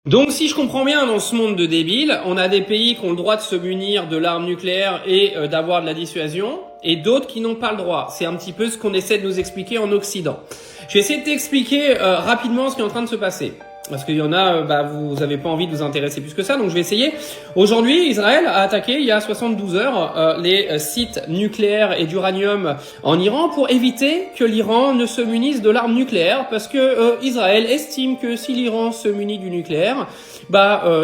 Donc si je comprends bien, dans ce monde de débiles, on a des pays qui ont le droit de se munir de l'arme nucléaire et d'avoir de la dissuasion, et d'autres qui n'ont pas le droit. C'est un petit peu ce qu'on essaie de nous expliquer en Occident. Je vais essayer de t'expliquer rapidement ce qui est en train de se passer. Parce qu'il y en a, vous avez pas envie de vous intéresser plus que ça, donc je vais essayer. Aujourd'hui, Israël a attaqué, il y a 72 heures, les sites nucléaires et d'uranium en Iran pour éviter que l'Iran ne se munisse de l'arme nucléaire, parce que Israël estime que si l'Iran se munit du nucléaire,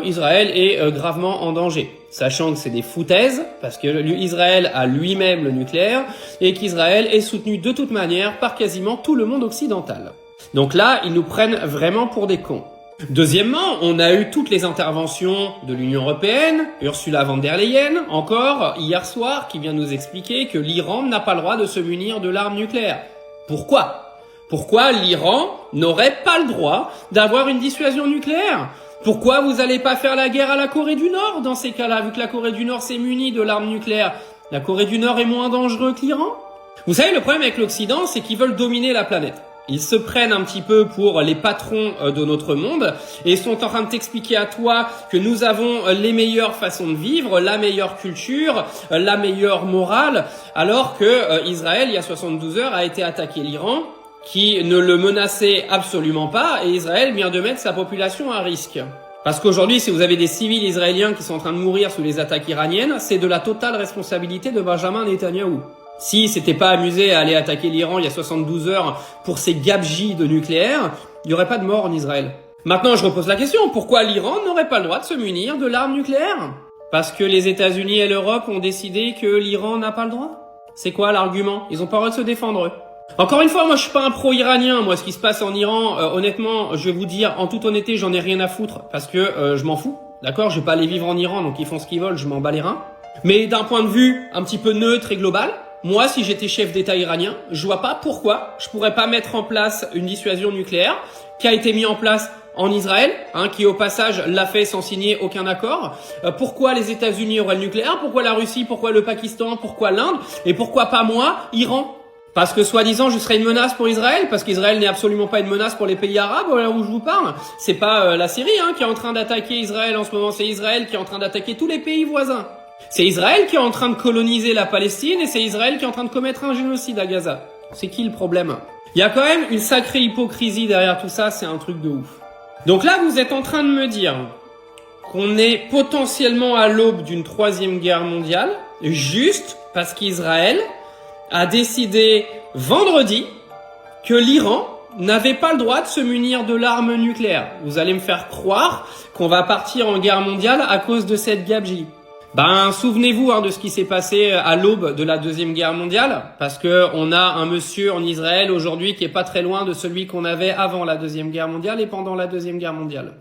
Israël est gravement en danger. Sachant que c'est des foutaises, parce que Israël a lui-même le nucléaire, et qu'Israël est soutenu de toute manière par quasiment tout le monde occidental. Donc là, ils nous prennent vraiment pour des cons. Deuxièmement, on a eu toutes les interventions de l'Union européenne, Ursula von der Leyen, encore hier soir, qui vient nous expliquer que l'Iran n'a pas le droit de se munir de l'arme nucléaire. Pourquoi ? Pourquoi l'Iran n'aurait pas le droit d'avoir une dissuasion nucléaire ? Pourquoi vous allez pas faire la guerre à la Corée du Nord dans ces cas-là, vu que la Corée du Nord s'est munie de l'arme nucléaire ? La Corée du Nord est moins dangereux que l'Iran ? Vous savez, le problème avec l'Occident, c'est qu'ils veulent dominer la planète. Ils se prennent un petit peu pour les patrons de notre monde et sont en train de t'expliquer à toi que nous avons les meilleures façons de vivre, la meilleure culture, la meilleure morale, alors que Israël, il y a 72 heures, a été attaqué l'Iran, qui ne le menaçait absolument pas, et Israël vient de mettre sa population à risque. Parce qu'aujourd'hui, si vous avez des civils israéliens qui sont en train de mourir sous les attaques iraniennes, c'est de la totale responsabilité de Benjamin Netanyahou. Si s'était pas amusé à aller attaquer l'Iran il y a 72 heures pour ses gabegies de nucléaire, il n'y aurait pas de mort en Israël. Maintenant, je repose la question, pourquoi l'Iran n'aurait pas le droit de se munir de l'arme nucléaire ? Parce que les États-Unis et l'Europe ont décidé que l'Iran n'a pas le droit ? C'est quoi l'argument ? Ils ont pas le droit de se défendre, eux. Encore une fois, moi je suis pas un pro-iranien, moi ce qui se passe en Iran, honnêtement, je vais vous dire, en toute honnêteté, j'en ai rien à foutre, parce que je m'en fous, d'accord ? Je vais pas aller vivre en Iran, donc ils font ce qu'ils veulent, je m'en bats les reins. Mais d'un point de vue un petit peu neutre et global, moi, si j'étais chef d'État iranien, je vois pas pourquoi je pourrais pas mettre en place une dissuasion nucléaire qui a été mise en place en Israël, qui au passage l'a fait sans signer aucun accord. Pourquoi les États-Unis auraient le nucléaire ? Pourquoi la Russie ? Pourquoi le Pakistan ? Pourquoi l'Inde ? Et pourquoi pas moi, Iran ? Parce que soi-disant je serais une menace pour Israël, parce qu'Israël n'est absolument pas une menace pour les pays arabes, là où je vous parle. C'est pas la Syrie qui est en train d'attaquer Israël en ce moment, c'est Israël qui est en train d'attaquer tous les pays voisins. C'est Israël qui est en train de coloniser la Palestine et c'est Israël qui est en train de commettre un génocide à Gaza. C'est qui le problème ? Il y a quand même une sacrée hypocrisie derrière tout ça, c'est un truc de ouf. Donc là, vous êtes en train de me dire qu'on est potentiellement à l'aube d'une 3e guerre mondiale, juste parce qu'Israël a décidé vendredi que l'Iran n'avait pas le droit de se munir de l'arme nucléaire. Vous allez me faire croire qu'on va partir en guerre mondiale à cause de cette gabegie. Souvenez-vous de ce qui s'est passé à l'aube de la 2e guerre mondiale, parce que on a un monsieur en Israël aujourd'hui qui est pas très loin de celui qu'on avait avant la 2e guerre mondiale et pendant la 2e guerre mondiale.